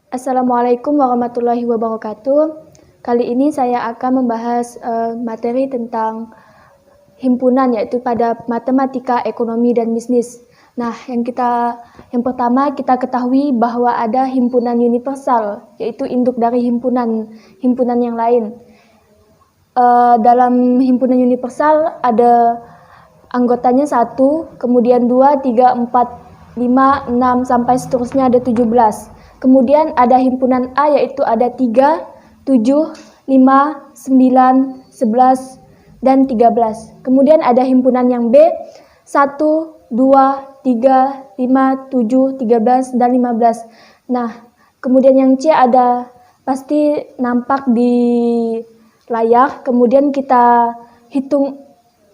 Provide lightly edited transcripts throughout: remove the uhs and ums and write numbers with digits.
Assalamualaikum warahmatullahi wabarakatuh. Kali ini saya akan membahas materi tentang himpunan, yaitu pada matematika, ekonomi, dan bisnis. Nah, yang pertama kita ketahui bahwa ada himpunan universal, yaitu induk dari himpunan yang lain. Dalam himpunan universal ada anggotanya 1, kemudian 2, 3, 4, 5, 6, sampai seterusnya ada 17. Kemudian ada himpunan A, yaitu ada 3, 7, 5, 9, 11, dan 13. Kemudian ada himpunan yang B, 1, 2, 3, 5, 7, 13, dan 15. Nah, kemudian yang C ada pasti nampak di layar. Kemudian kita hitung,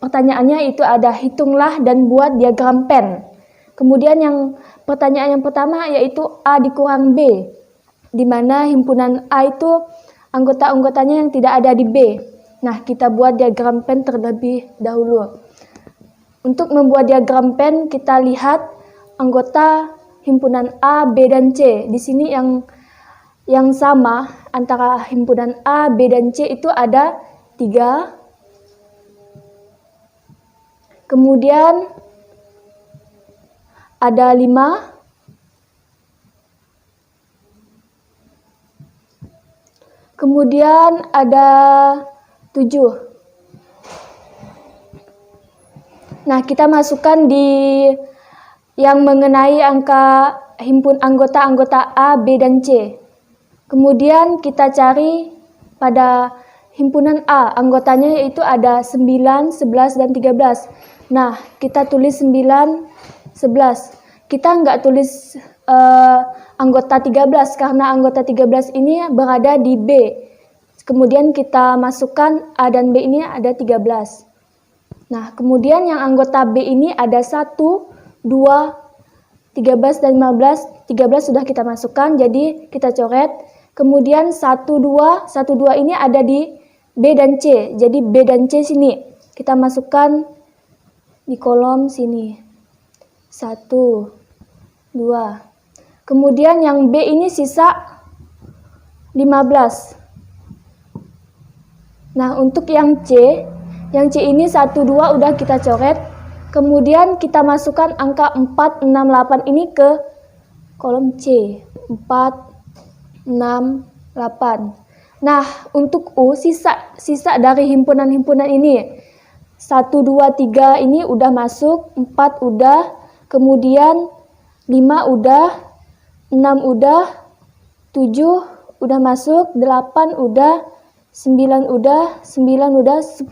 pertanyaannya itu ada hitunglah dan buat diagram pen. Kemudian pertanyaan yang pertama yaitu A dikurang B, di mana himpunan A itu anggota-anggotanya yang tidak ada di B. Nah, kita buat diagram pen terlebih dahulu. Untuk membuat diagram pen, kita lihat anggota himpunan A, B, dan C. Di sini yang sama antara himpunan A, B, dan C itu ada 3. Kemudian ada 5. Kemudian ada 7. Nah, kita masukkan di yang mengenai angka anggota A, B, dan C. Kemudian kita cari pada himpunan A, anggotanya yaitu ada 9, 11, dan 13. Nah, kita tulis 9, 11. Kita nggak tulis anggota 13 karena anggota 13 ini berada di B. Kemudian kita masukkan A dan B ini ada 13. Nah, kemudian yang anggota B ini ada 1, 2, 13, dan 15. 13 sudah kita masukkan, jadi kita coret. Kemudian 1, 2 ini ada di B dan C. Jadi B dan C sini kita masukkan di kolom sini. 1, 2. Kemudian yang B ini sisa 15. Nah, untuk yang C ini 1, 2 udah kita coret. Kemudian kita masukkan angka 4, 6, 8 ini ke kolom C. 4, 6, 8. Nah, untuk U, sisa dari himpunan-himpunan ini 1, 2, 3 ini udah masuk, 4 udah, kemudian 5 udah, 6 udah, 7 udah masuk, 8 udah, 9 udah, 10.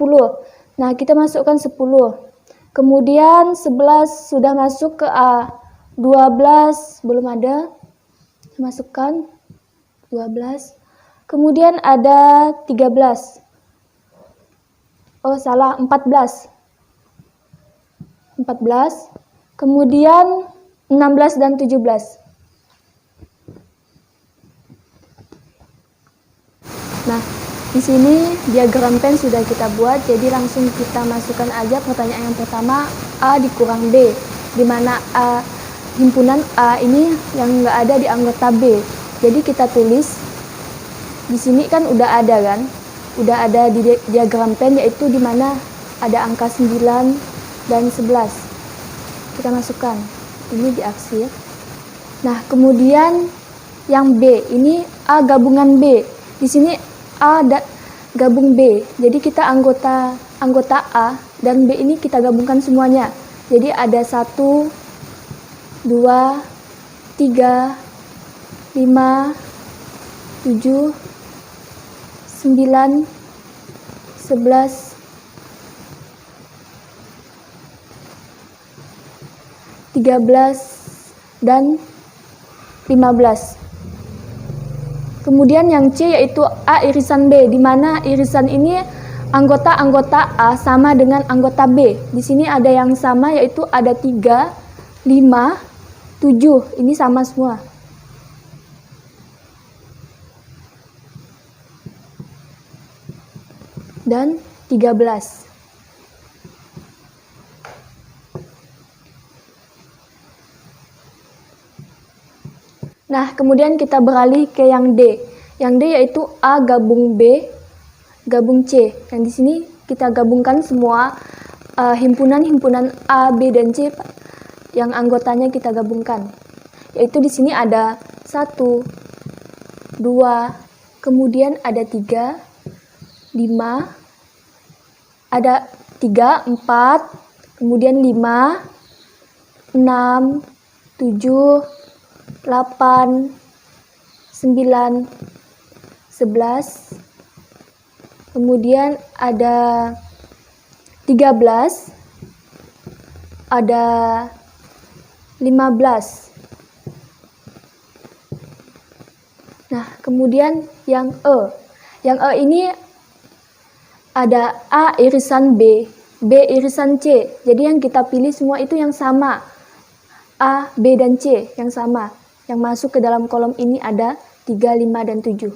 Nah, kita masukkan 10. Kemudian 11 sudah masuk ke A. 12 belum ada. Masukkan 12. Kemudian ada 13. Oh, salah, 14. 14. Kemudian 16 dan 17. Nah, di sini diagram pen sudah kita buat, jadi langsung kita masukkan aja pertanyaan yang pertama, A dikurang B, di mana himpunan A ini yang nggak ada di anggota B. Jadi kita tulis, di sini kan udah ada di diagram pen, yaitu di mana ada angka 9 dan 11. Kita masukkan, ini diarsir. Nah, kemudian yang B, ini A gabungan B. Di sini A gabung B, jadi kita anggota A dan B ini kita gabungkan semuanya. Jadi ada 1, 2, 3, 5, 7, 9, 11, 13, dan 15. Kemudian yang C yaitu A irisan B, di mana irisan ini anggota-anggota A sama dengan anggota B. Di sini ada yang sama, yaitu ada 3, 5, 7. Ini sama semua. Dan 13. Nah, kemudian kita beralih ke yang D. Yang D yaitu A gabung B gabung C. Dan di sini kita gabungkan semua himpunan-himpunan A, B, dan C yang anggotanya kita gabungkan. Yaitu di sini ada 1, 2, kemudian ada 3, 5, ada 3, 4, kemudian 5, 6, 7, 8, 9, 11, kemudian ada 13, ada 15. Nah, kemudian yang E. Yang E ini ada A irisan B, B irisan C. Jadi yang kita pilih semua itu yang sama. A, B, dan C yang sama. Yang masuk ke dalam kolom ini ada 3, 5, dan 7.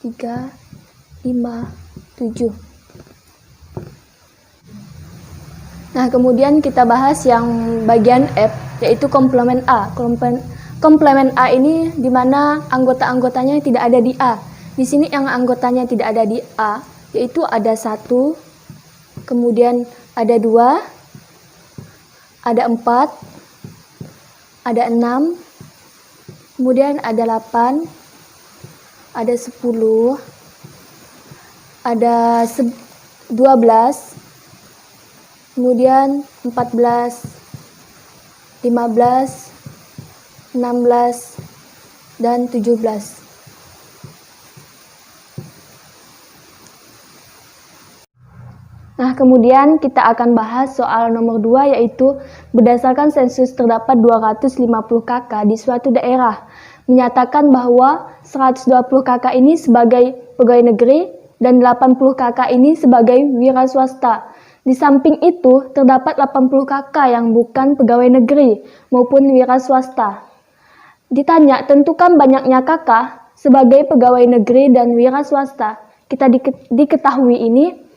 3, 5, 7. Nah, kemudian kita bahas yang bagian F, yaitu komplement A. Komplement A ini di mana anggota-anggotanya tidak ada di A. Di sini yang anggotanya tidak ada di A, yaitu ada 1, kemudian ada 2, ada 4, ada 6, kemudian ada 8, ada 10, ada 12, kemudian 14, 15, 16, dan 17. Nah, kemudian kita akan bahas soal nomor 2, yaitu berdasarkan sensus terdapat 250 KK di suatu daerah. Menyatakan bahwa 120 KK ini sebagai pegawai negeri dan 80 KK ini sebagai wira swasta. Di samping itu, terdapat 80 KK yang bukan pegawai negeri maupun wira swasta. Ditanya, tentukan banyaknya KK sebagai pegawai negeri dan wira swasta. Kita diketahui ini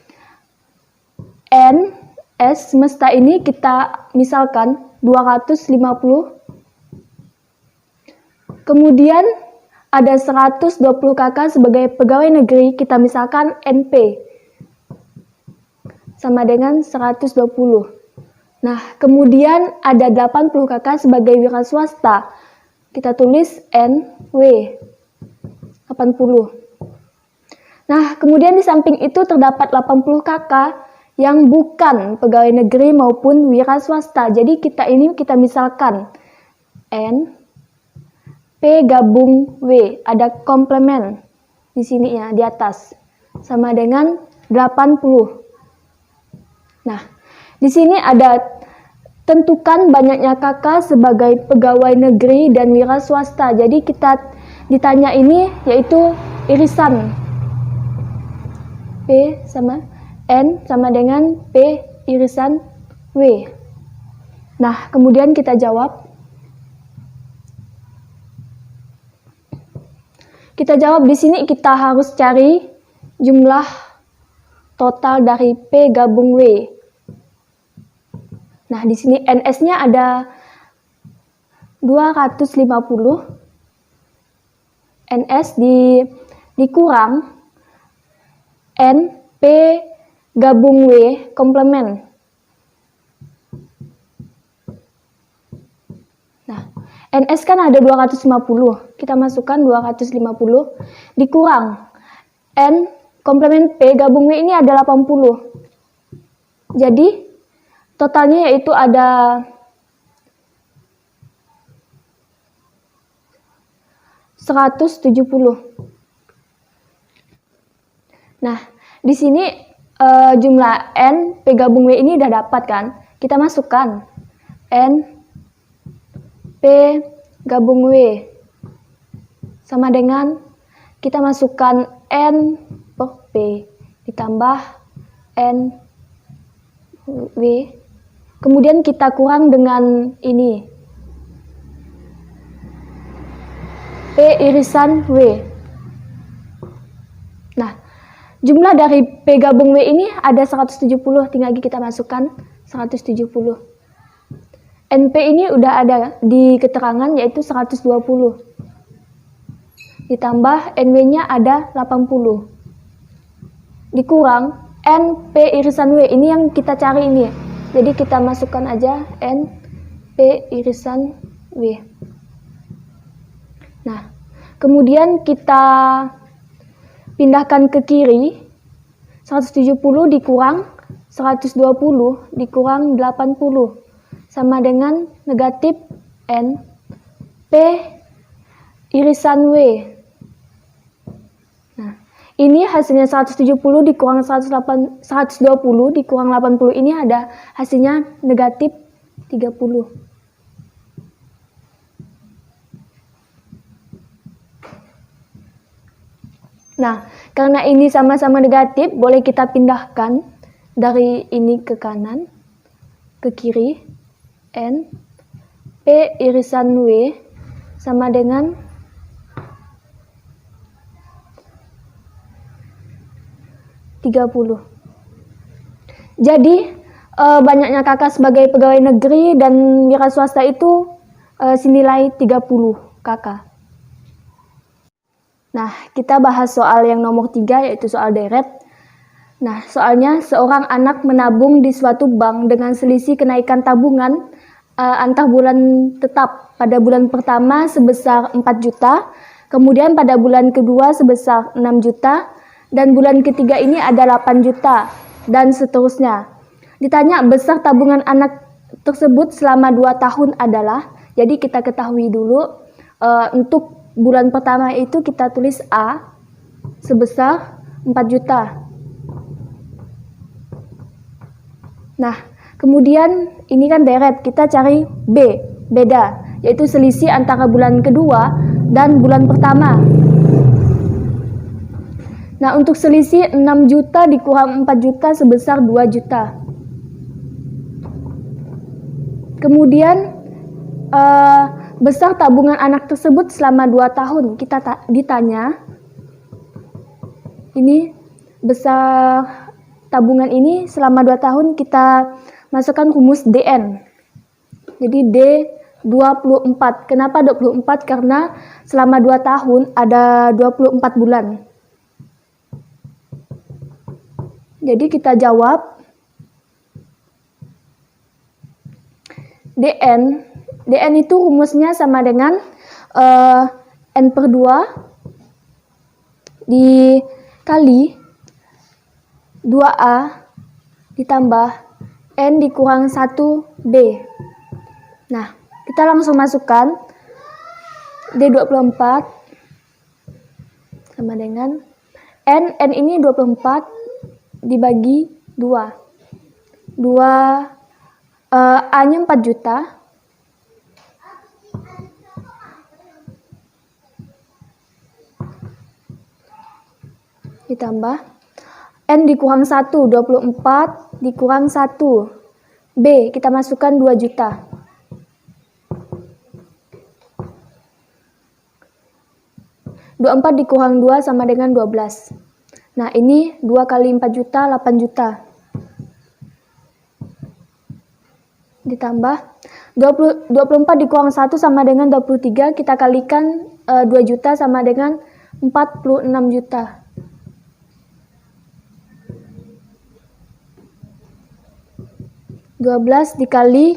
N, S semesta ini kita misalkan 250. Kemudian ada 120 KK sebagai pegawai negeri, kita misalkan NP. Sama dengan 120. Nah, kemudian ada 80 KK sebagai wira swasta. Kita tulis NW. 80. Nah, kemudian di samping itu terdapat 80 KK yang bukan pegawai negeri maupun wira swasta. Jadi kita misalkan N, P gabung W, ada komplement di sini ya, di atas, sama dengan 80. Nah, di sini ada tentukan banyaknya KK sebagai pegawai negeri dan wira swasta. Jadi kita ditanya ini yaitu irisan P sama N sama dengan P irisan W. Nah, kemudian kita jawab. Kita jawab di sini kita harus cari jumlah total dari P gabung W. Nah, di sini NS-nya ada 250. NS dikurang N P gabung W komplement. Nah, NS kan ada 250. Kita masukkan 250 dikurang N komplement P gabung W ini ada 80. Jadi totalnya yaitu ada 170. Nah, di sini jumlah N P gabung W ini udah dapat kan? Kita masukkan N P gabung W sama dengan kita masukkan N per P ditambah N W, kemudian kita kurang dengan ini P irisan W. Nah, jumlah dari P gabung W ini ada 170, tinggal lagi kita masukkan 170. NP ini udah ada di keterangan yaitu 120. Ditambah NW-nya ada 80. Dikurang NP irisan W, ini yang kita cari ini. Jadi kita masukkan aja NP irisan W. Nah, kemudian kita pindahkan ke kiri. 170 dikurang 120 dikurang 80 sama dengan negatif N P irisan W. Nah, ini hasilnya 170 dikurang 120 dikurang 80, ini ada hasilnya negatif 30. Nah, karena ini sama-sama negatif, boleh kita pindahkan dari ini ke kanan, ke kiri. N P irisan W sama dengan Jadi banyaknya kakak sebagai pegawai negeri dan wira swasta itu senilai 30 kakak. Nah, kita bahas soal yang nomor 3 yaitu soal deret. Nah, soalnya seorang anak menabung di suatu bank dengan selisih kenaikan tabungan antar bulan tetap pada bulan pertama sebesar 4 juta, kemudian pada bulan kedua sebesar 6 juta, dan bulan ketiga ini ada 8 juta, dan seterusnya. Ditanya besar tabungan anak tersebut selama 2 tahun adalah, jadi kita ketahui dulu untuk bulan pertama itu kita tulis A sebesar 4 juta. Nah, kemudian ini kan deret, kita cari B, beda, yaitu selisih antara bulan kedua dan bulan pertama. Nah, untuk selisih 6 juta dikurang 4 juta sebesar 2 juta. Kemudian besar tabungan anak tersebut selama 2 tahun. Kita ditanya, ini besar tabungan ini selama 2 tahun, kita masukkan rumus DN. Jadi D 24. Kenapa 24? Karena selama 2 tahun ada 24 bulan. Jadi kita jawab DN. DN itu rumusnya sama dengan N per 2 dikali 2A ditambah N dikurang 1B. Nah, kita langsung masukkan D24 sama dengan N ini 24 dibagi 2. A-nya 4 juta. Ditambah N dikurang 1, 24 dikurang 1. B, kita masukkan 2 juta. (24) dikurang 2 sama dengan 12. Nah, ini 2 kali 4 juta, 8 juta. Ditambah 24 dikurang 1 sama dengan 23, kita kalikan 2 juta sama dengan 46 juta. (12) dikali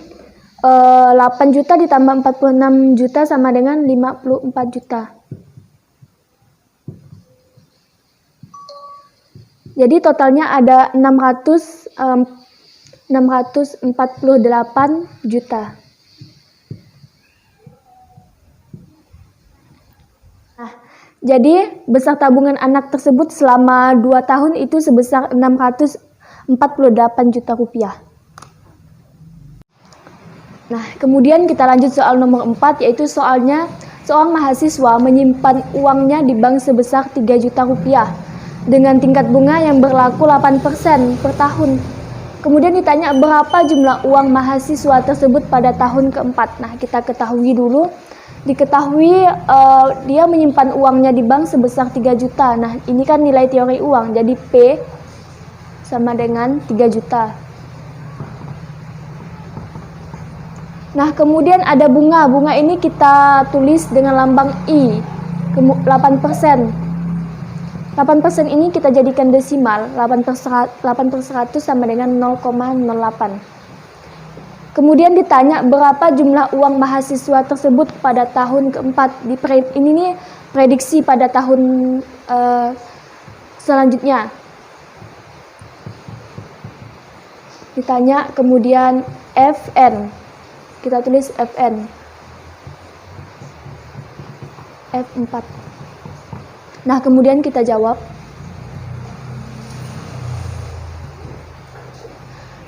8 juta ditambah 46 juta sama dengan 54 juta. Jadi totalnya ada 648 juta. Nah, jadi besar tabungan anak tersebut selama 2 tahun itu sebesar 648 juta rupiah. Nah, kemudian kita lanjut soal nomor 4, yaitu soalnya seorang mahasiswa menyimpan uangnya di bank sebesar 3 juta rupiah dengan tingkat bunga yang berlaku 8% per tahun. Kemudian ditanya berapa jumlah uang mahasiswa tersebut pada tahun keempat. Nah, kita ketahui dulu, diketahui dia menyimpan uangnya di bank sebesar 3 juta. Nah, ini kan nilai teori uang, jadi P sama dengan 3 juta. Nah, kemudian ada bunga. Bunga ini kita tulis dengan lambang I, 8%. 8% ini kita jadikan desimal, 8/100 sama dengan 0,08. Kemudian ditanya berapa jumlah uang mahasiswa tersebut pada tahun keempat. Ini nih prediksi pada tahun selanjutnya. Ditanya kemudian FN. Kita tulis FN. F4. Nah, kemudian kita jawab.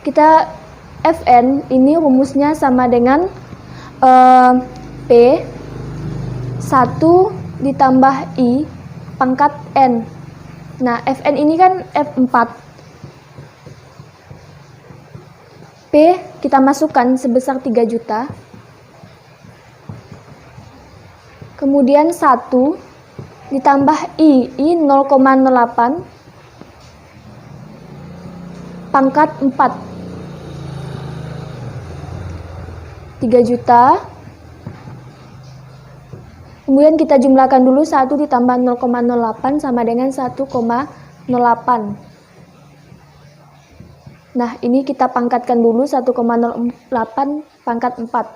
Kita FN ini rumusnya sama dengan P 1 ditambah I pangkat N. Nah, FN ini kan F4. P kita masukkan sebesar 3 juta. Kemudian 1 ditambah I 0,08 pangkat 4. 3 juta. Kemudian kita jumlahkan dulu 1 ditambah 0,08 sama dengan 1,08. Nah, ini kita pangkatkan dulu 1,08 pangkat 4.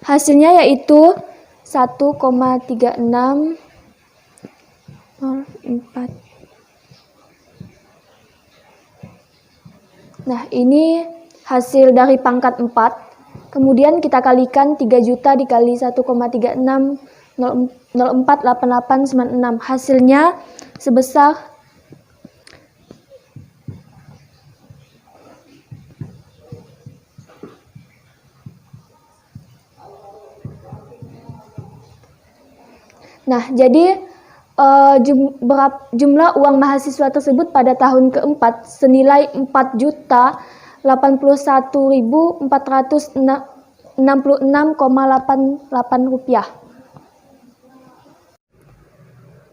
Hasilnya yaitu 1,3604. Nah, ini hasil dari pangkat 4. Kemudian kita kalikan 3 juta dikali 1,36048896. Hasilnya sebesar 'jumlah uang mahasiswa tersebut pada tahun keempat senilai 4.481.466,88 rupiah.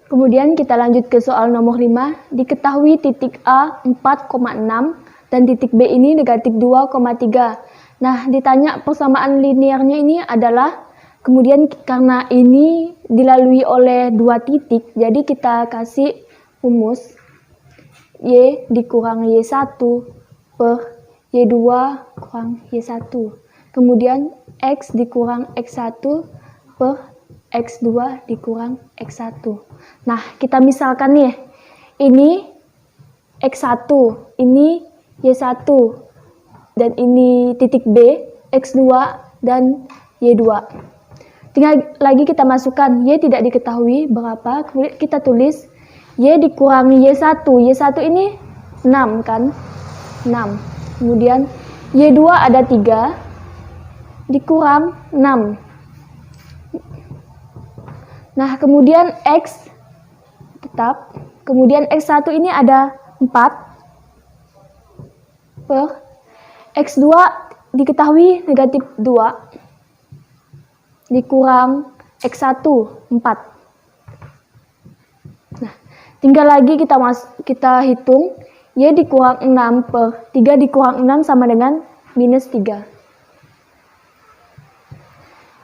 Kemudian kita lanjut ke soal nomor 5. Diketahui titik A 4,6 dan titik B ini negatif 2,3. Nah, ditanya persamaan linearnya ini adalah, kemudian karena ini dilalui oleh 2 titik, jadi kita kasih rumus Y dikurang Y1 per Y2 kurang Y1. Kemudian X dikurang X1 per X2 dikurang X1. Nah, kita misalkan nih, ini X1, ini Y1, dan ini titik B, X2, dan Y2. Tinggal lagi kita masukkan, Y tidak diketahui berapa, kemudian kita tulis Y dikurangi Y1. Y1 ini 6 kan? 6. Kemudian Y2 ada 3, dikurang 6. Nah, kemudian X tetap. Kemudian X1 ini ada 4 per X2 diketahui negatif 2 dikurang X1 4. Nah, tinggal lagi kita hitung Y dikurang 6 per 3 dikurang 6 sama dengan minus 3.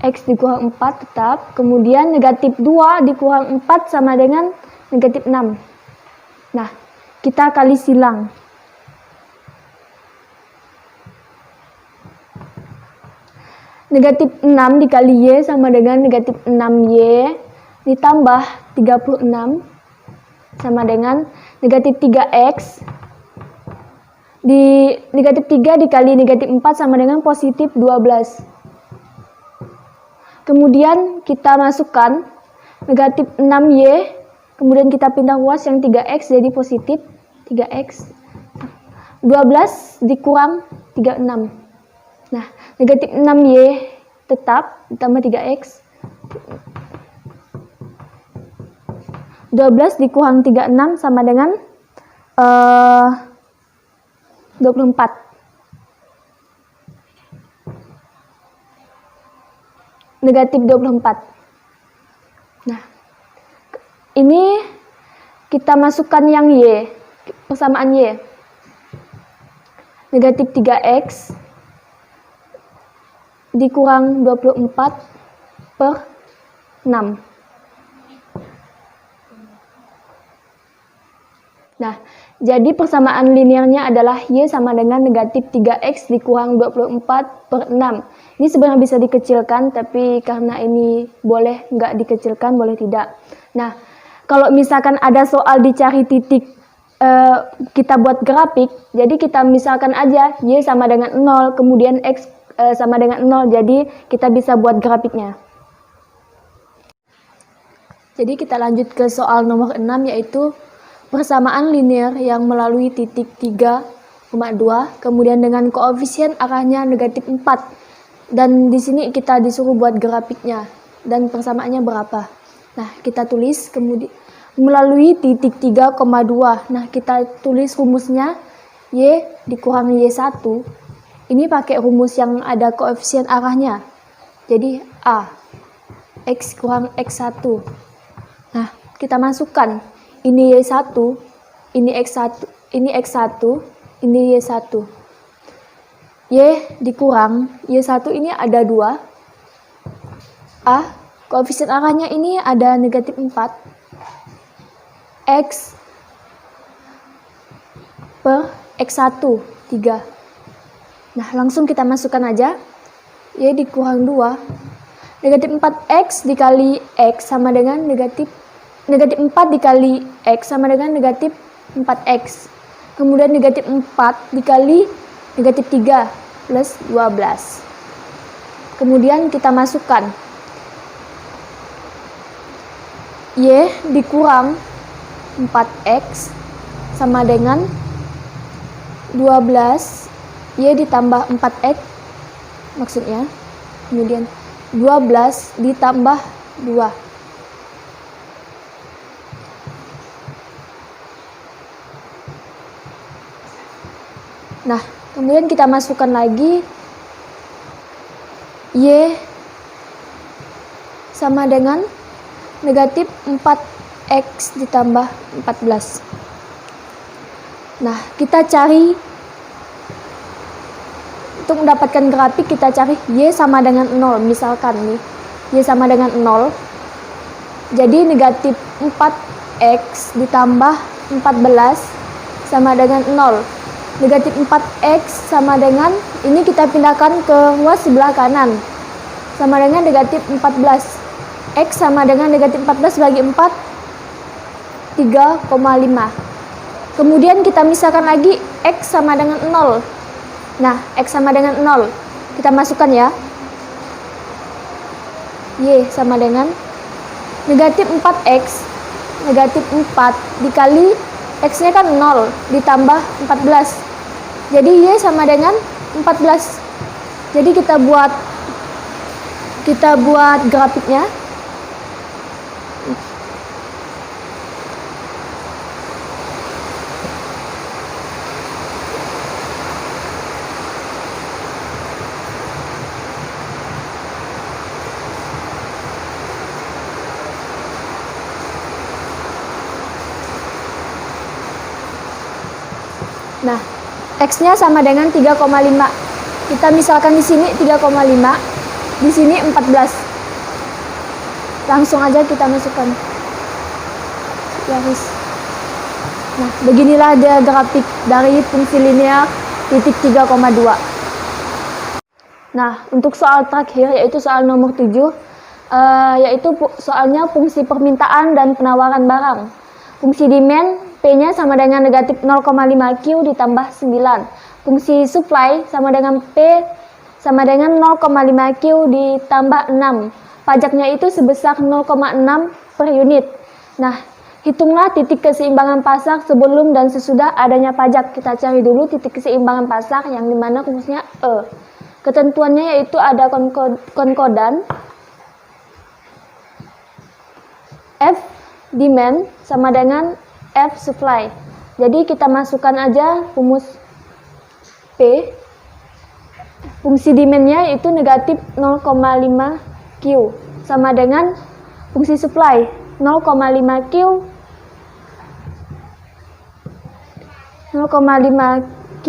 X dikurang 4 tetap, kemudian negatif 2 dikurang 4 sama dengan negatif 6. Nah, kita kali silang. Negatif 6 dikali Y sama dengan negatif 6Y ditambah 36 sama dengan negatif 3X. Negatif 3 dikali negatif 4 sama dengan positif 12. Kemudian kita masukkan negatif 6Y, kemudian kita pindah ruas yang 3X jadi positif 3X. 12 dikurang 36. Nah, negatif 6Y tetap ditambah 3X. 12 dikurang 36 sama dengan 24. Negatif 24. Nah, ini kita masukkan yang Y, persamaan Y. negatif 3x dikurang 24 per 6. Nah, jadi persamaan linearnya adalah Y sama dengan negatif 3x dikurang 24 per 6. Ini sebenarnya bisa dikecilkan, tapi karena ini boleh nggak dikecilkan, boleh tidak. Nah, kalau misalkan ada soal dicari titik, kita buat grafik, jadi kita misalkan aja Y sama dengan 0, kemudian X sama dengan 0, jadi kita bisa buat grafiknya. Jadi kita lanjut ke soal nomor 6, yaitu persamaan linear yang melalui titik 3,2, kemudian dengan koefisien arahnya negatif 4. Dan di sini kita disuruh buat grafiknya dan persamaannya berapa. Nah, kita tulis kemudian melalui titik 3,2. Nah, kita tulis rumusnya Y dikurang Y1. Ini pakai rumus yang ada koefisien arahnya. Jadi A, X kurang X1. Nah, kita masukkan. Ini Y1, ini X1, ini X1, ini Y1. Y dikurang, Y1 ini ada 2. A, koefisien arahnya ini ada negatif 4. X per X1, 3. Nah, langsung kita masukkan aja. Y dikurang 2. Negatif 4X dikali X sama dengan negatif 4 dikali X sama dengan negatif 4X. Kemudian negatif 4 dikali negatif 3 plus 12. Kemudian kita masukkan. Y dikurang 4X sama dengan 12. Y ditambah 4X maksudnya. Kemudian 12 ditambah 2. Nah, kemudian kita masukkan lagi Y sama dengan negatif 4X ditambah 14. Nah, kita cari, untuk mendapatkan grafik kita cari Y sama dengan 0. Misalkan nih, Y sama dengan 0. Jadi negatif 4X ditambah 14 sama dengan 0. Negatif 4X sama dengan, ini kita pindahkan ke ruas sebelah kanan, sama dengan negatif 14. X sama dengan negatif 14 bagi 4, 3,5. Kemudian kita misalkan lagi X sama dengan 0. Nah, X sama dengan 0. Kita masukkan ya. Y sama dengan negatif 4X, negatif 4 dikali X-nya kan 0 ditambah 14. Jadi Y sama dengan 14. Jadi kita buat grafiknya. Nah, X-nya sama dengan 3,5. Kita misalkan di sini 3,5, di sini 14. Langsung aja kita masukkan. Garis. Nah, beginilah dia grafik dari fungsi linear titik 3,2. Nah, untuk soal terakhir yaitu soal nomor 7, yaitu soalnya fungsi permintaan dan penawaran barang. Fungsi demand P-nya sama dengan negatif 0,5Q ditambah 9. Fungsi supply sama dengan P sama dengan 0,5Q ditambah 6. Pajaknya itu sebesar 0,6 per unit. Nah, hitunglah titik keseimbangan pasar sebelum dan sesudah adanya pajak. Kita cari dulu titik keseimbangan pasar yang dimana rumusnya E. Ketentuannya yaitu ada konkodan F demand sama dengan F supply. Jadi kita masukkan aja rumus P. Fungsi demand-nya itu negatif 0,5Q sama dengan fungsi supply 0,5Q 0,5Q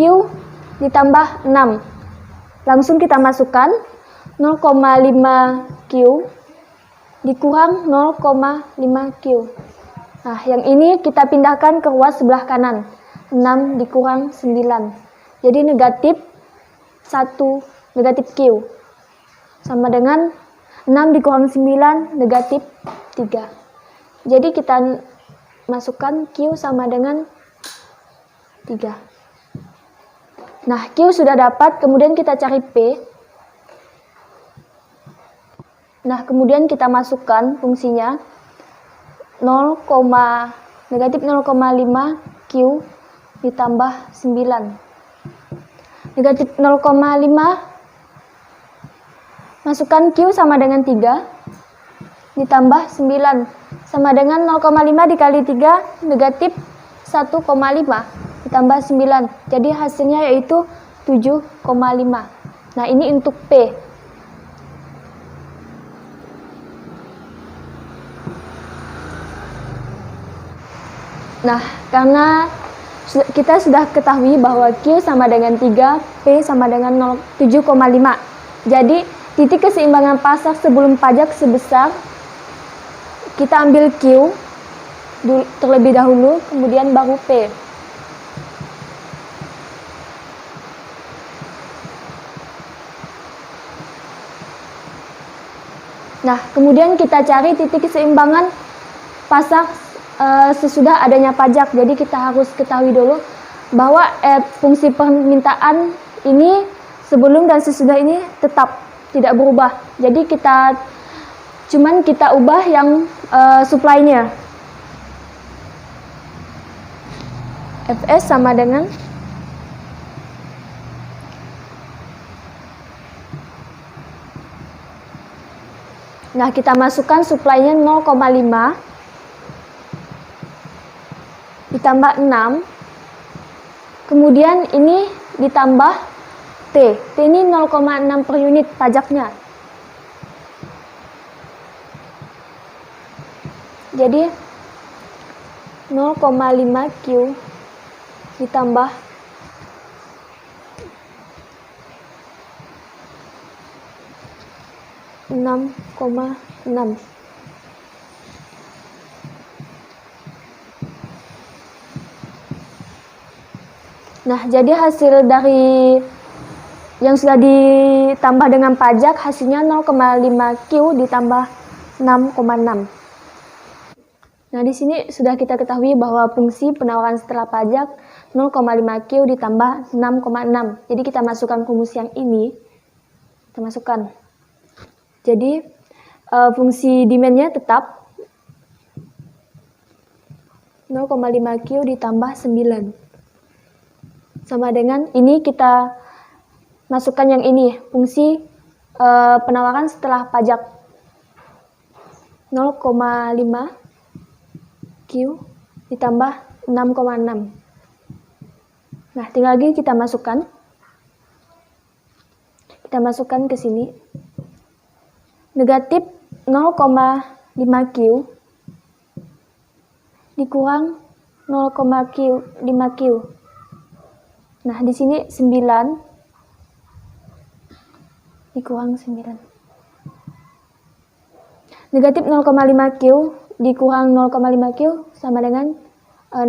ditambah 6. Langsung kita masukkan 0,5 Q dikurang 0,5 Q. Nah, yang ini kita pindahkan ke ruas sebelah kanan. 6 dikurang 9. Jadi negatif 1 negatif Q. Sama dengan 6 dikurang 9 negatif 3. Jadi kita masukkan Q sama dengan 3. Nah, Q sudah dapat, kemudian kita cari P. Nah, kemudian kita masukkan fungsinya negatif 0,5 Q ditambah 9. Negatif 0,5, masukkan Q sama dengan 3 ditambah 9 sama dengan 0,5 dikali 3 negatif 1,5 ditambah 9. Jadi hasilnya yaitu 7,5. Nah, ini untuk P. Nah, karena kita sudah ketahui bahwa Q sama dengan 3, P sama dengan 7,5. Jadi, titik keseimbangan pasar sebelum pajak sebesar, kita ambil Q terlebih dahulu, kemudian baru P. Nah, kemudian kita cari titik keseimbangan pasar sesudah adanya pajak. Jadi kita harus ketahui dulu bahwa fungsi permintaan ini sebelum dan sesudah ini tetap tidak berubah. Jadi kita ubah yang supply-nya. Fs sama dengan nah, kita masukkan supply-nya 0,5 ditambah 6, kemudian ini ditambah T. T ini 0,6 per unit pajaknya. Jadi 0,5 Q ditambah 6,6. Nah, jadi hasil dari yang sudah ditambah dengan pajak hasilnya 0,5 Q ditambah 6,6. Nah, di sini sudah kita ketahui bahwa fungsi penawaran setelah pajak 0,5 Q ditambah 6,6. Jadi kita masukkan rumus yang ini, kita masukkan. Jadi fungsi demand-nya tetap 0,5 Q ditambah 9. Sama dengan ini kita masukkan yang ini, fungsi penawaran setelah pajak 0,5 Q ditambah 6,6. Nah, tinggal lagi kita masukkan. Kita masukkan ke sini. Negatif 0,5 Q dikurang 0,5 Q. Nah, di sini 9 dikurang 9. Negatif 0,5 Q dikurang 0,5 Q sama dengan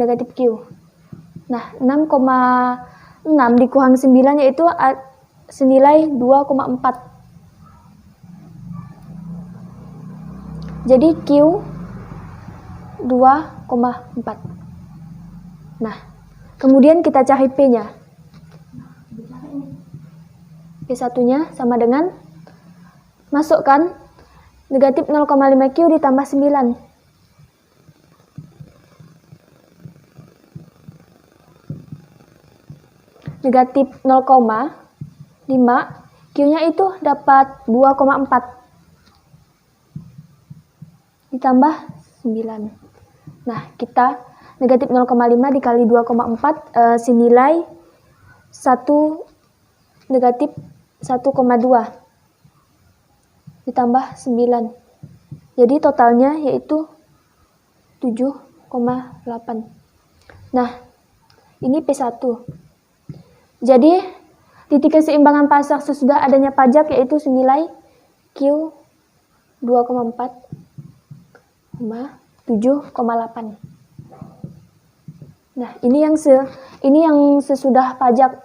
negatif Q. Nah, 6,6 dikurang 9 yaitu senilai 2,4. Jadi Q 2,4. Nah, kemudian kita cari P-nya. P1-nya sama dengan masukkan negatif 0,5 Q ditambah 9. Negatif 0,5, Q-nya itu dapat 2,4 ditambah 9. Nah, kita negatif 0,5 dikali 2,4 senilai negatif 1,2 ditambah 9. Jadi totalnya yaitu 7,8. Nah, ini P1. Jadi Titik keseimbangan pasar sesudah adanya pajak yaitu senilai Q 2,4 7,8. Nah, ini yang sesudah pajak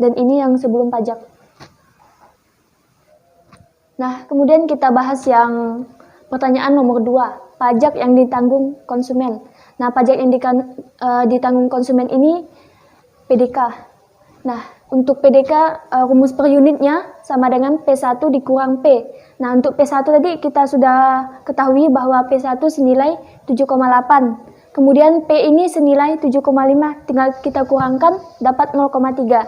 dan ini yang sebelum pajak. Nah, kemudian kita bahas yang pertanyaan nomor 2, pajak yang ditanggung konsumen. Nah, pajak yang ditanggung konsumen ini PDK. Nah, untuk PDK rumus per unitnya sama dengan P1 dikurang P. Nah, untuk P1 tadi kita sudah ketahui bahwa P1 senilai 7,8. Kemudian P ini senilai 7,5, tinggal kita kurangkan dapat 0,3.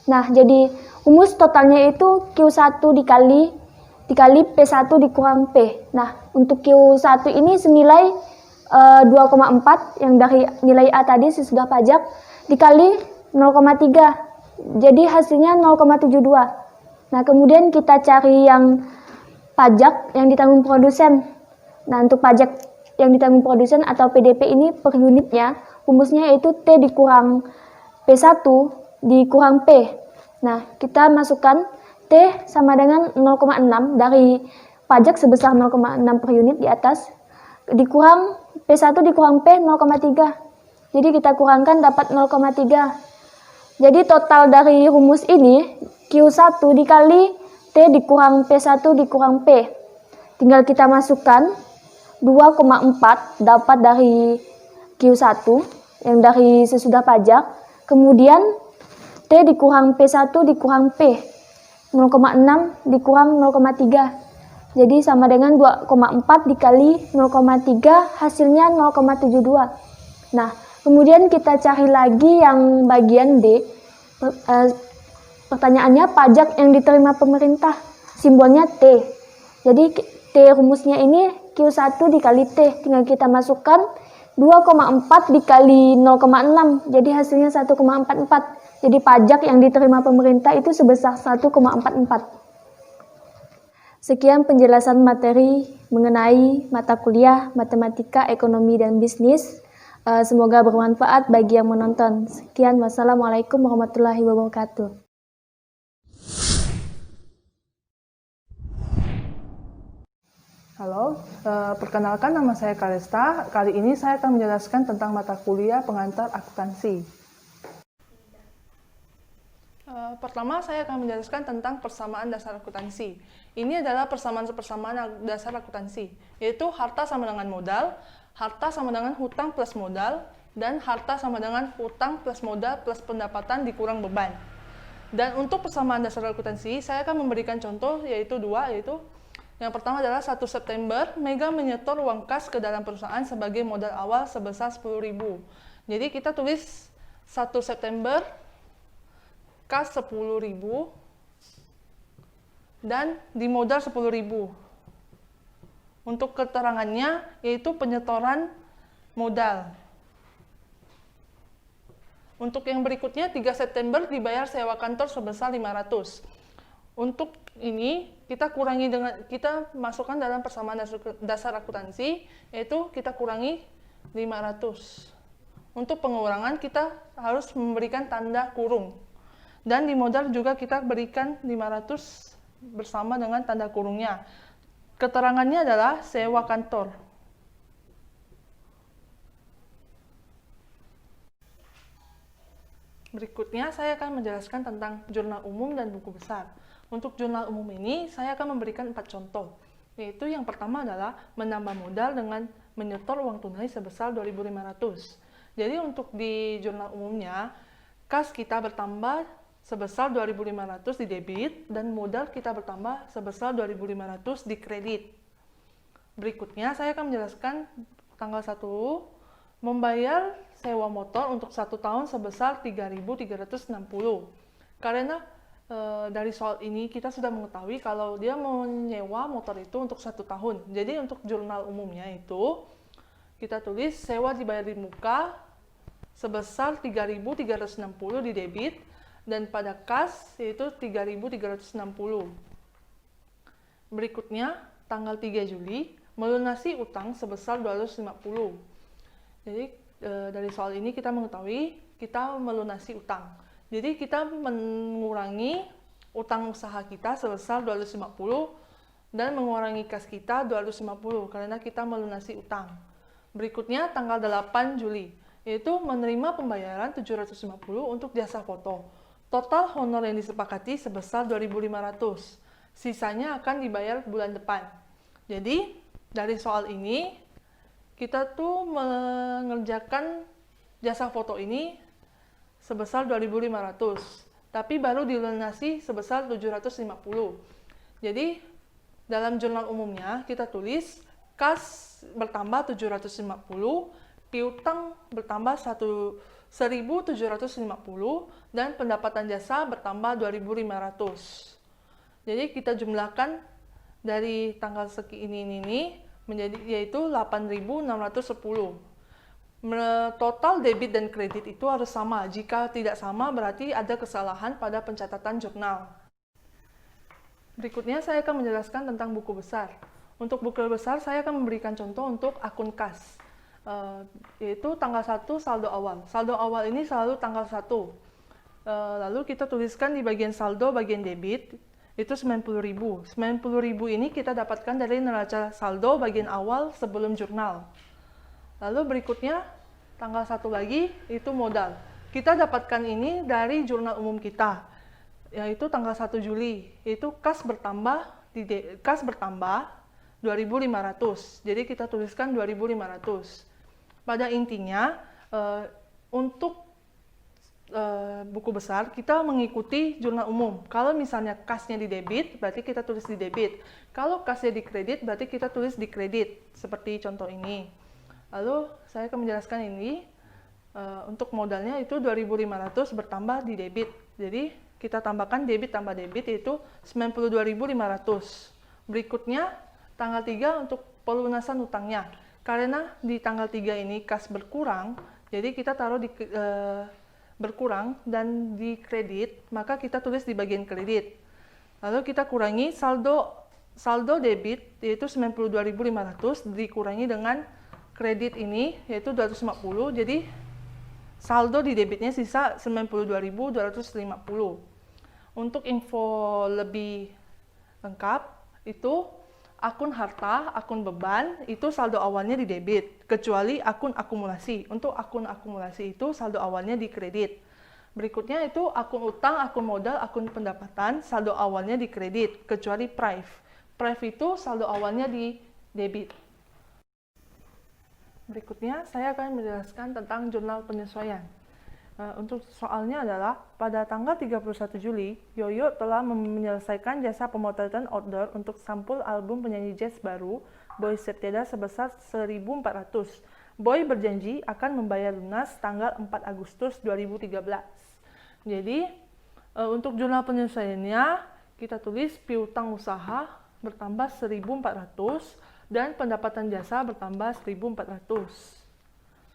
Nah, jadi rumus totalnya itu Q1 dikali P1 dikurang P. Nah, untuk Q1 ini senilai 2,4 yang dari nilai A tadi sesudah pajak dikali 0,3. Jadi hasilnya 0,72. Nah, kemudian kita cari yang pajak yang ditanggung produsen. Nah, untuk pajak yang ditanggung produsen atau PDP ini per unitnya, rumusnya yaitu T dikurang P1 dikurang P. Nah, kita masukkan T sama dengan 0,6 dari pajak sebesar 0,6 per unit di atas, dikurang P1 dikurang P 0,3. Jadi kita kurangkan dapat 0,3. Jadi total dari rumus ini Q1 dikali T dikurang P1 dikurang P. Tinggal kita masukkan 2,4 dapat dari Q1 yang dari sesudah pajak. Kemudian T dikurang P1 dikurang P. 0,6 dikurang 0,3. Jadi sama dengan 2,4 dikali 0,3 hasilnya 0,72. Nah, kemudian kita cari lagi yang bagian D. Pertanyaannya pajak yang diterima pemerintah. Simbolnya T. Jadi T rumusnya ini Q1 dikali T. Tinggal kita masukkan 2,4 dikali 0,6. Jadi hasilnya 1,44. Jadi pajak yang diterima pemerintah itu sebesar 1,44. Sekian penjelasan materi mengenai mata kuliah Matematika, Ekonomi, dan Bisnis. Semoga bermanfaat bagi yang menonton. Sekian, wassalamualaikum warahmatullahi wabarakatuh. Halo, perkenalkan nama saya Kalesta. Kali ini saya akan menjelaskan tentang mata kuliah pengantar akuntansi. Pertama, saya akan menjelaskan tentang persamaan dasar akuntansi. Ini adalah persamaan dasar akuntansi, yaitu harta sama dengan modal, harta sama dengan hutang plus modal, dan harta sama dengan hutang plus modal plus pendapatan dikurang beban. Dan untuk persamaan dasar akuntansi, saya akan memberikan contoh yaitu dua, yaitu yang pertama adalah 1 September, Mega menyetor uang kas ke dalam perusahaan sebagai modal awal sebesar 10.000. Jadi kita tulis 1 September, kas 10.000, dan dimodal 10.000. Untuk keterangannya yaitu penyetoran modal. Untuk yang berikutnya 3 September dibayar sewa kantor sebesar 500. Untuk ini kita masukkan dalam persamaan dasar akuntansi, yaitu kita kurangi 500. Untuk pengurangan kita harus memberikan tanda kurung. Dan di modal juga kita berikan 500 bersama dengan tanda kurungnya. Keterangannya adalah sewa kantor. Berikutnya saya akan menjelaskan tentang jurnal umum dan buku besar. Untuk jurnal umum ini saya akan memberikan 4 contoh. Yaitu yang pertama adalah menambah modal dengan menyetor uang tunai sebesar 2.500. Jadi untuk di jurnal umumnya, kas kita bertambah sebesar 2.500 di debit dan modal kita bertambah sebesar 2.500 di kredit. Berikutnya saya akan menjelaskan tanggal 1 membayar sewa motor untuk 1 tahun sebesar 3.360. Karena dari soal ini kita sudah mengetahui kalau dia menyewa motor itu untuk 1 tahun. Jadi untuk jurnal umumnya itu kita tulis sewa dibayar di muka sebesar 3.360 di debit dan pada kas yaitu 3.360. Berikutnya, tanggal 3 Juli, melunasi utang sebesar 250. Jadi, dari soal ini kita mengetahui kita melunasi utang. Jadi kita mengurangi utang usaha kita sebesar 250 dan mengurangi kas kita 250 karena kita melunasi utang. Berikutnya tanggal 8 Juli, yaitu menerima pembayaran 750 untuk jasa foto. Total honor yang disepakati sebesar 2.500. Sisanya akan dibayar bulan depan. Jadi, dari soal ini, kita tuh mengerjakan jasa foto ini sebesar 2.500, tapi baru dilunasi sebesar 750. Jadi, dalam jurnal umumnya kita tulis kas bertambah 750, piutang bertambah 1.750, dan pendapatan jasa bertambah 2.500. Jadi kita jumlahkan dari tanggal segini ini menjadi yaitu 8.610. Total debit dan kredit itu harus sama. Jika tidak sama berarti ada kesalahan pada pencatatan jurnal. Berikutnya saya akan menjelaskan tentang buku besar. Untuk buku besar saya akan memberikan contoh untuk akun kas. Yaitu tanggal 1 saldo awal. Saldo awal ini selalu tanggal 1. Lalu kita tuliskan di bagian saldo bagian debit itu 90.000. 90.000 ini kita dapatkan dari neraca saldo bagian awal sebelum jurnal. Lalu berikutnya tanggal 1 lagi itu modal. Kita dapatkan ini dari jurnal umum kita, yaitu tanggal 1 Juli. Itu kas bertambah 2.500. Jadi kita tuliskan 2.500. Pada intinya, untuk buku besar, kita mengikuti jurnal umum. Kalau misalnya kasnya di debit, berarti kita tulis di debit. Kalau kasnya di kredit, berarti kita tulis di kredit. Seperti contoh ini. Lalu, saya akan menjelaskan ini. Untuk modalnya itu 2.500 bertambah di debit. Jadi, kita tambahkan debit tambah debit, yaitu 92.500. Berikutnya, tanggal 3 untuk pelunasan utangnya. Karena di tanggal 3 ini kas berkurang, jadi kita taruh di berkurang dan di kredit, maka kita tulis di bagian kredit. Lalu kita kurangi saldo debit, yaitu 92.500, dikurangi dengan kredit ini, yaitu 250, jadi saldo di debitnya sisa 92.250. Untuk info lebih lengkap, itu akun harta, akun beban, itu saldo awalnya di debit, kecuali akun akumulasi. Untuk akun akumulasi itu saldo awalnya di kredit. Berikutnya itu akun utang, akun modal, akun pendapatan, saldo awalnya di kredit, kecuali prive. Prive itu saldo awalnya di debit. Berikutnya saya akan menjelaskan tentang jurnal penyesuaian. Untuk soalnya adalah, pada tanggal 31 Juli, Yoyo telah menyelesaikan jasa pemotretan order untuk sampul album penyanyi jazz baru, Boy Septiada sebesar 1.400. Boy berjanji akan membayar lunas tanggal 4 Agustus 2013. Jadi, untuk jurnal penyesuaiannya, kita tulis piutang usaha bertambah 1.400 dan pendapatan jasa bertambah 1.400.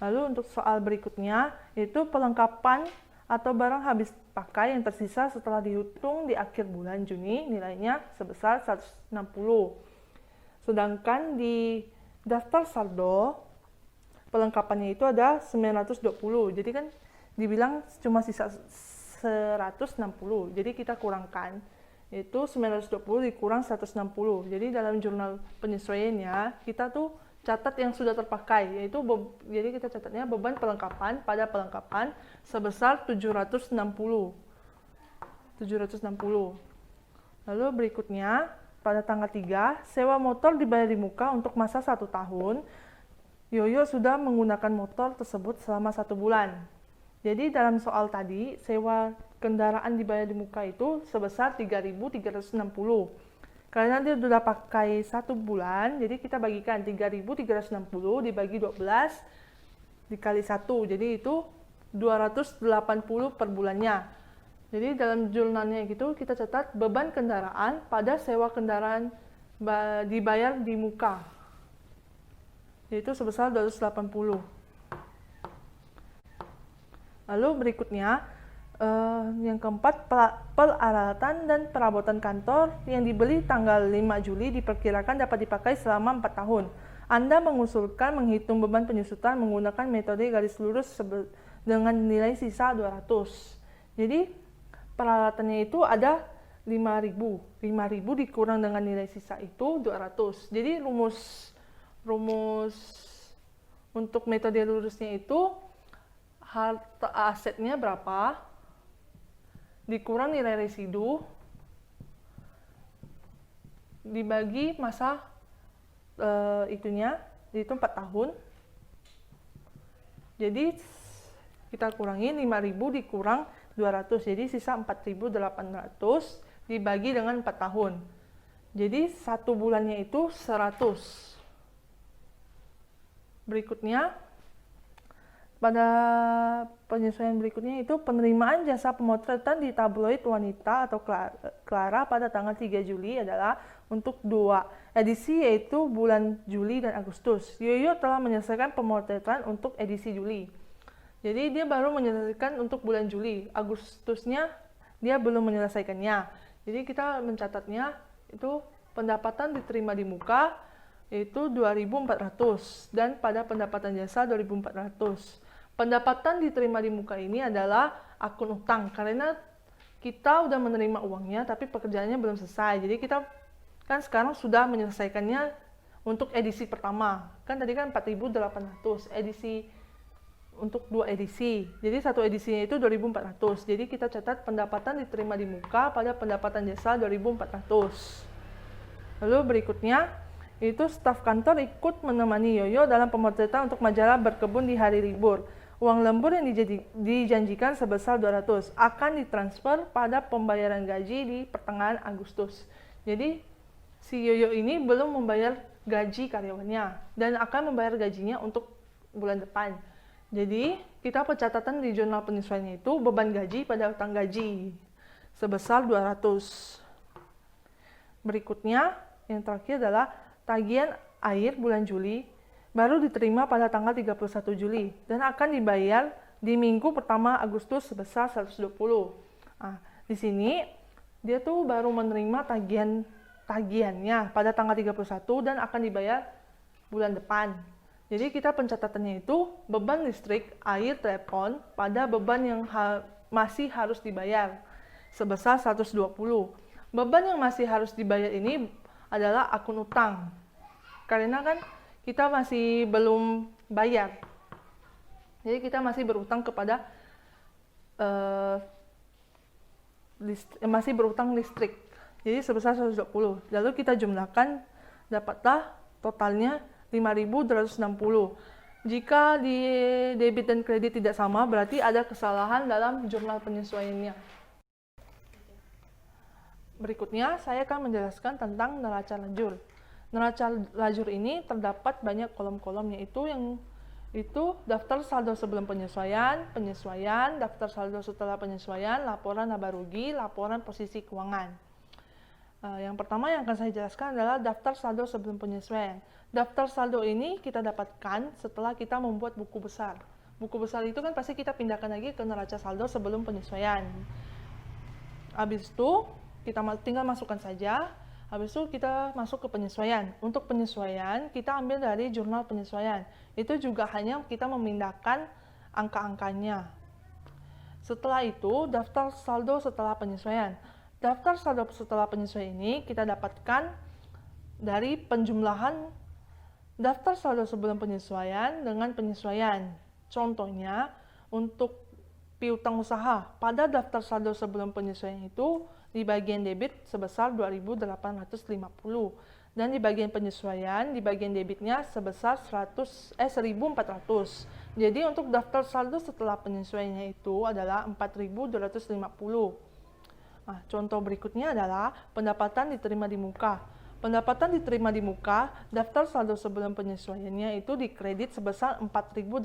Lalu untuk soal berikutnya, itu pelengkapan atau barang habis pakai yang tersisa setelah dihitung di akhir bulan Juni, nilainya sebesar 160. Sedangkan di daftar saldo, pelengkapannya itu ada 920. Jadi kan dibilang cuma sisa 160. Jadi kita kurangkan. Itu 920 dikurang 160. Jadi dalam jurnal penyesuaiannya, kita tuh catat yang sudah terpakai, yaitu jadi kita catatnya beban pelengkapan pada pelengkapan sebesar 760. Lalu berikutnya, pada tanggal 3, sewa motor dibayar di muka untuk masa 1 tahun. Yoyo sudah menggunakan motor tersebut selama 1 bulan. Jadi dalam soal tadi, sewa kendaraan dibayar di muka itu sebesar 3.360. Karena dia sudah pakai 1 bulan, jadi kita bagikan 3.360 dibagi 12 dikali 1. Jadi itu 280 per bulannya. Jadi dalam jurnalnya itu kita catat beban kendaraan pada sewa kendaraan dibayar di muka. Yaitu sebesar 280. Lalu berikutnya, yang keempat, peralatan dan perabotan kantor yang dibeli tanggal 5 Juli diperkirakan dapat dipakai selama 4 tahun. Anda mengusulkan menghitung beban penyusutan menggunakan metode garis lurus dengan nilai sisa 200. Jadi peralatannya itu ada 5.000. 5.000 dikurang dengan nilai sisa itu 200. Jadi rumus untuk metode lurusnya itu harta asetnya berapa dikurang nilai residu dibagi masa itu 4 tahun. Jadi kita kurangi 5.000 dikurang 200, jadi sisa 4.800 dibagi dengan 4 tahun. Jadi 1 bulannya itu 100. Berikutnya, pada penyesuaian berikutnya itu penerimaan jasa pemotretan di tabloid wanita atau Clara pada tanggal 3 Juli adalah untuk 2 edisi, yaitu bulan Juli dan Agustus. Yoyo telah menyelesaikan pemotretan untuk edisi Juli. Jadi dia baru menyelesaikan untuk bulan Juli. Agustusnya dia belum menyelesaikannya. Jadi kita mencatatnya itu pendapatan diterima di muka yaitu 2.400 dan pada pendapatan jasa 2.400. Pendapatan diterima di muka ini adalah akun utang karena kita udah menerima uangnya tapi pekerjaannya belum selesai. Jadi kita kan sekarang sudah menyelesaikannya untuk edisi pertama. Kan tadi kan 4.800 edisi untuk 2 edisi. Jadi 1 edisinya itu 2.400. Jadi kita catat pendapatan diterima di muka pada pendapatan jasa 2.400. Lalu berikutnya itu staf kantor ikut menemani Yoyo dalam pemotretan untuk majalah Berkebun di hari libur. Uang lembur yang dijanjikan sebesar 200 akan ditransfer pada pembayaran gaji di pertengahan Agustus. Jadi si Yoyo ini belum membayar gaji karyawannya dan akan membayar gajinya untuk bulan depan. Jadi kita pencatatan di jurnal penyesuaiannya itu beban gaji pada utang gaji sebesar 200. Berikutnya yang terakhir adalah tagihan air bulan Juli baru diterima pada tanggal 31 Juli dan akan dibayar di minggu pertama Agustus sebesar 120. Nah, di sini dia tuh baru menerima tagihannya pada tanggal 31 dan akan dibayar bulan depan. Jadi kita pencatatannya itu beban listrik, air, telepon pada beban yang masih harus dibayar sebesar 120. Beban yang masih harus dibayar ini adalah akun utang. Karena kan kita masih belum bayar. Jadi kita masih berutang kepada masih berutang listrik. Jadi sebesar 120. Lalu kita jumlahkan dapatlah totalnya 5.260. Jika di debit dan kredit tidak sama, berarti ada kesalahan dalam jurnal penyesuaiannya. Berikutnya, saya akan menjelaskan tentang neraca lajur. Neraca lajur ini terdapat banyak kolom-kolom, yaitu daftar saldo sebelum penyesuaian, daftar saldo setelah penyesuaian, laporan laba rugi, laporan posisi keuangan. Yang pertama yang akan saya jelaskan adalah daftar saldo sebelum penyesuaian. Daftar saldo ini kita dapatkan setelah kita membuat buku besar. Buku besar itu kan pasti kita pindahkan lagi ke neraca saldo sebelum penyesuaian. Habis itu kita tinggal masukkan saja. Habis itu kita masuk ke penyesuaian. Untuk penyesuaian kita ambil dari jurnal penyesuaian. Itu juga hanya kita memindahkan angka-angkanya. Setelah itu daftar saldo setelah penyesuaian. Daftar saldo setelah penyesuaian ini kita dapatkan dari penjumlahan daftar saldo sebelum penyesuaian dengan penyesuaian. Contohnya untuk piutang usaha pada daftar saldo sebelum penyesuaian itu di bagian debit sebesar 2.850 dan di bagian penyesuaian di bagian debitnya sebesar 1.400. Jadi untuk daftar saldo setelah penyesuaiannya itu adalah 4.250. Nah, contoh berikutnya adalah pendapatan diterima di muka. Pendapatan diterima di muka, daftar saldo sebelum penyesuaiannya itu dikredit sebesar 4.800.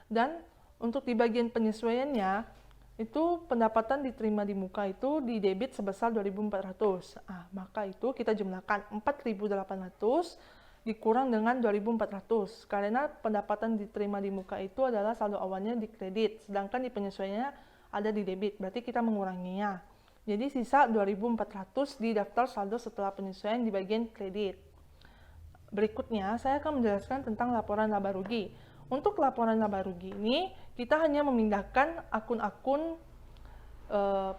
Dan untuk di bagian penyesuaiannya, itu pendapatan diterima di muka itu di debit sebesar 2.400. Maka itu kita jumlahkan 4.800 dikurang dengan 2.400. Karena pendapatan diterima di muka itu adalah saldo awalnya di kredit, sedangkan di penyesuaiannya ada di debit, berarti kita menguranginya. Jadi sisa 2.400 di daftar saldo setelah penyesuaian di bagian kredit. Berikutnya, saya akan menjelaskan tentang laporan laba rugi. Untuk laporan laba rugi ini, kita hanya memindahkan akun-akun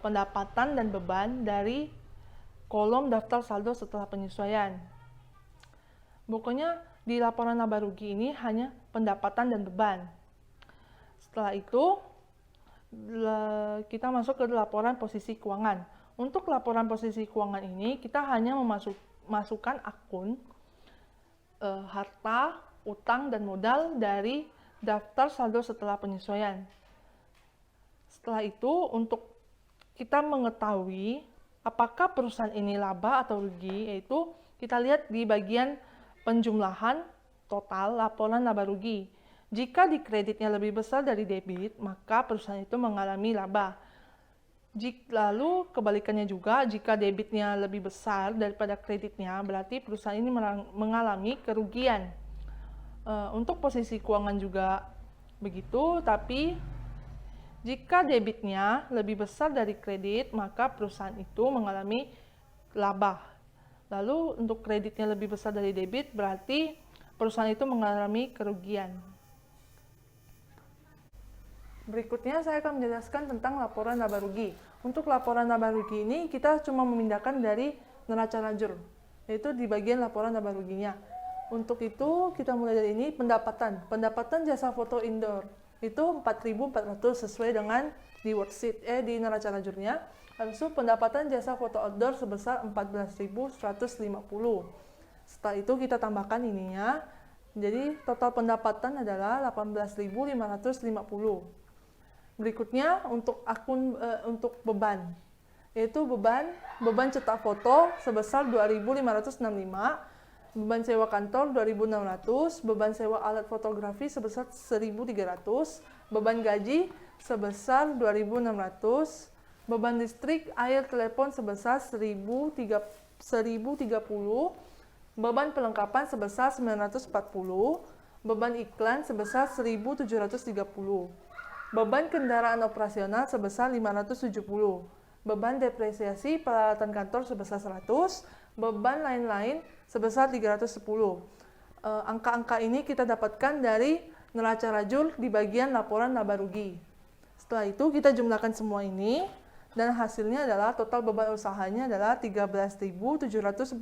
pendapatan dan beban dari kolom daftar saldo setelah penyesuaian. Pokoknya di laporan laba rugi ini hanya pendapatan dan beban. Setelah itu kita masuk ke laporan posisi keuangan. Untuk laporan posisi keuangan ini kita hanya memasukkan akun harta, utang, dan modal dari daftar saldo setelah penyesuaian. Setelah itu untuk kita mengetahui apakah perusahaan ini laba atau rugi, yaitu kita lihat di bagian penjumlahan total laporan laba rugi. Jika di kreditnya lebih besar dari debit, maka perusahaan itu mengalami laba. Lalu kebalikannya juga, jika debitnya lebih besar daripada kreditnya, berarti perusahaan ini mengalami kerugian. Untuk posisi keuangan juga begitu, tapi jika debitnya lebih besar dari kredit, maka perusahaan itu mengalami laba. Lalu untuk kreditnya lebih besar dari debit, berarti perusahaan itu mengalami kerugian. Berikutnya saya akan menjelaskan tentang laporan laba rugi. Untuk laporan laba rugi ini kita cuma memindahkan dari neraca lajur, yaitu di bagian laporan laba ruginya. Untuk itu kita mulai dari ini, pendapatan jasa foto indoor. Itu 4.400 sesuai dengan di worksheet di neraca lajurnya. Habis itu pendapatan jasa foto outdoor sebesar 14.150. Setelah itu kita tambahkan ininya. Jadi total pendapatan adalah 18.550. Berikutnya untuk untuk beban. Yaitu beban cetak foto sebesar 2.565. Beban sewa kantor 2.600, beban sewa alat fotografi sebesar 1.300, beban gaji sebesar 2.600, beban listrik, air, telepon sebesar 1.030, beban pelengkapan sebesar 940, beban iklan sebesar 1.730, beban kendaraan operasional sebesar 570, beban depresiasi peralatan kantor sebesar 100, beban lain-lain sebesar 310. Angka-angka ini kita dapatkan dari neraca lajur di bagian laporan laba rugi. Setelah itu kita jumlahkan semua ini dan hasilnya adalah total beban usahanya adalah 13.745.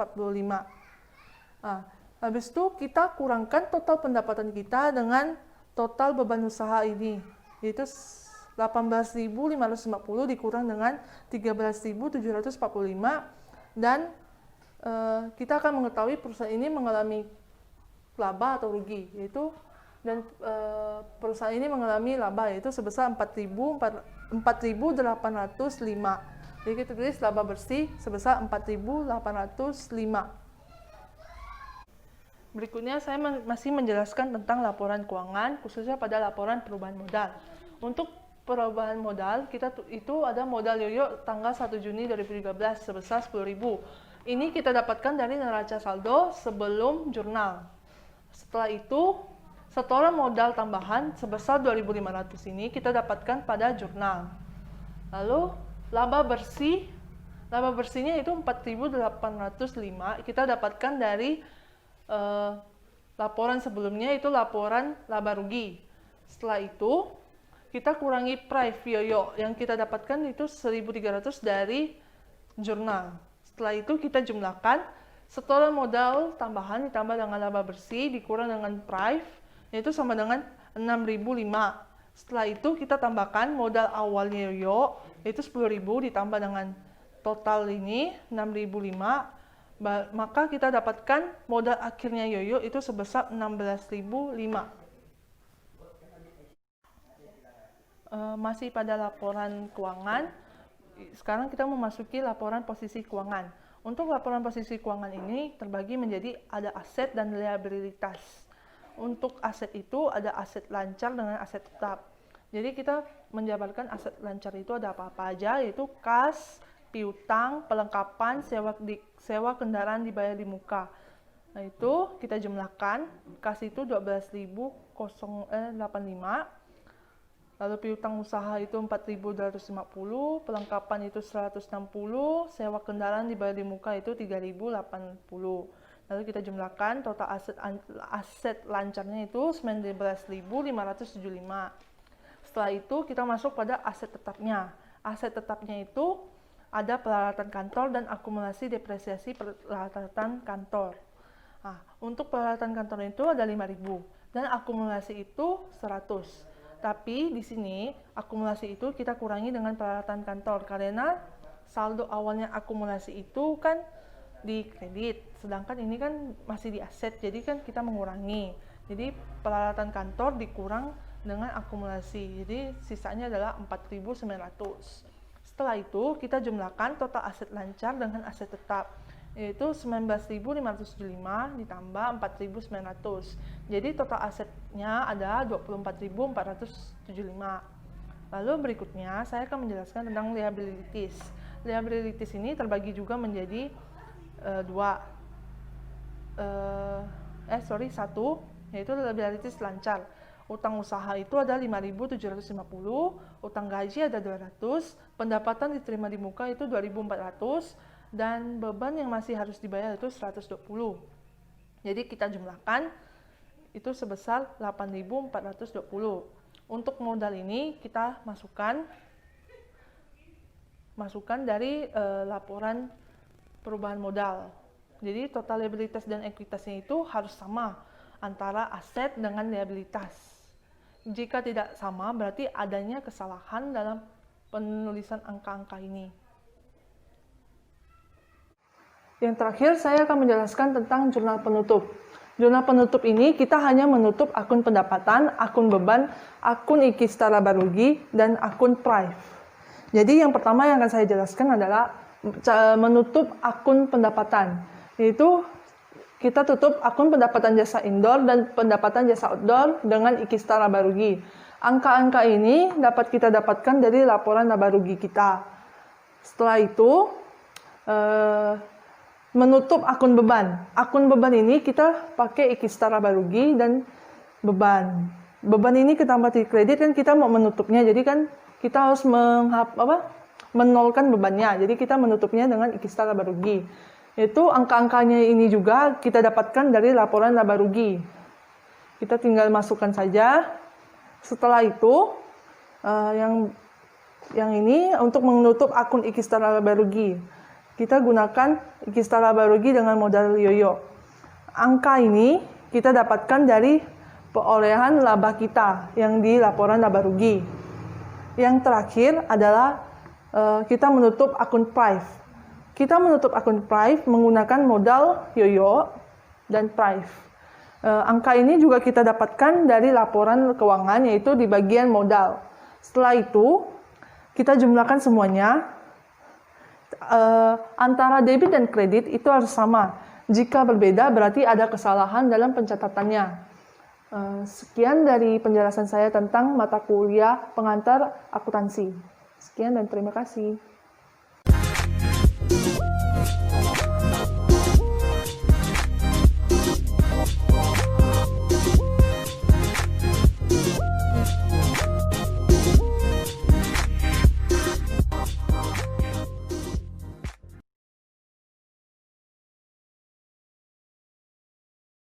Nah, habis itu kita kurangkan total pendapatan kita dengan total beban usaha ini, yaitu 18.550 dikurang dengan 13.745 dan kita akan mengetahui perusahaan ini mengalami laba atau rugi, yaitu perusahaan ini mengalami laba yaitu sebesar 4.805. Jadi kita tulis laba bersih sebesar 4.805. Berikutnya saya masih menjelaskan tentang laporan keuangan, khususnya pada laporan perubahan modal. Untuk perubahan modal, itu ada modal yoyo tanggal 1 Juni 2013 sebesar 10.000. Ini kita dapatkan dari neraca saldo sebelum jurnal. Setelah itu, setoran modal tambahan sebesar 2.500 ini kita dapatkan pada jurnal. Lalu, laba bersihnya itu 4.805 kita dapatkan dari laporan sebelumnya, itu laporan laba rugi. Setelah itu, kita kurangi price yoyo yang kita dapatkan itu 1.300 dari jurnal. Setelah itu kita jumlahkan setoran modal tambahan ditambah dengan laba bersih dikurang dengan price, yaitu sama dengan 6.005. Setelah itu kita tambahkan modal awalnya yoyo, yaitu 10.000 ditambah dengan total ini 6.005, maka kita dapatkan modal akhirnya yoyo itu sebesar 16.005. Masih pada laporan keuangan, sekarang kita memasuki laporan posisi keuangan. Untuk laporan posisi keuangan ini terbagi menjadi ada aset dan liabilitas. Untuk aset itu ada aset lancar dengan aset tetap. Jadi kita menjabarkan aset lancar itu ada apa-apa aja, yaitu kas, piutang, pelengkapan, sewa kendaraan dibayar di muka. Nah itu kita jumlahkan, kas itu 12.085, lalu piutang usaha itu 4.250, pelengkapan itu 160, sewa kendaraan dibayar di muka itu 3.080. Lalu kita jumlahkan total aset lancarnya itu 19.575. Setelah itu kita masuk pada aset tetapnya. Aset tetapnya itu ada peralatan kantor dan akumulasi depresiasi peralatan kantor. Nah, untuk peralatan kantor itu ada 5.000 dan akumulasi itu 100. Tapi di sini akumulasi itu kita kurangi dengan peralatan kantor karena saldo awalnya akumulasi itu kan di kredit, sedangkan ini kan masih di aset, jadi kan kita mengurangi. Jadi peralatan kantor dikurang dengan akumulasi, jadi sisanya adalah 4.900. Setelah itu kita jumlahkan total aset lancar dengan aset tetap, yaitu 19.575 ditambah 4.900. Jadi total asetnya ada 24.475. Lalu berikutnya saya akan menjelaskan tentang liabilities. Liabilities ini terbagi juga menjadi satu, yaitu liabilities lancar. Utang usaha itu ada 5.750, utang gaji ada 200, pendapatan diterima di muka itu 2.400, dan beban yang masih harus dibayar itu 120. Jadi kita jumlahkan itu sebesar 8.420. Untuk modal ini kita masukkan dari laporan perubahan modal. Jadi total liabilitas dan ekuitasnya itu harus sama antara aset dengan liabilitas. Jika tidak sama, berarti adanya kesalahan dalam penulisan angka-angka ini. Yang terakhir, saya akan menjelaskan tentang jurnal penutup. Jurnal penutup ini kita hanya menutup akun pendapatan, akun beban, akun IKI setara barugi, dan akun prive. Jadi yang pertama yang akan saya jelaskan adalah menutup akun pendapatan. Yaitu kita tutup akun pendapatan jasa indoor dan pendapatan jasa outdoor dengan IKI setara barugi. Angka-angka ini dapat kita dapatkan dari laporan laba rugi kita. Setelah itu, menutup akun beban. Akun beban ini kita pakai IKI setara barugi dan beban. Beban ini kita amati kredit kan kita mau menutupnya, jadi kan kita harus menolkan bebannya. Jadi kita menutupnya dengan IKI setara barugi. Itu angka-angkanya ini juga kita dapatkan dari laporan laba rugi. Kita tinggal masukkan saja. Setelah itu, yang ini untuk menutup akun IKI setara laba rugi. Kita gunakan IKI setara laba rugi dengan modal yoyo. Angka ini kita dapatkan dari perolehan laba kita yang di laporan laba rugi. Yang terakhir adalah kita menutup akun prive. Kita menutup akun prive menggunakan modal yoyo dan prive. Angka ini juga kita dapatkan dari laporan keuangan, yaitu di bagian modal. Setelah itu, kita jumlahkan semuanya. Antara debit dan kredit itu harus sama. Jika berbeda, berarti ada kesalahan dalam pencatatannya. Sekian dari penjelasan saya tentang mata kuliah pengantar akuntansi. Sekian dan terima kasih.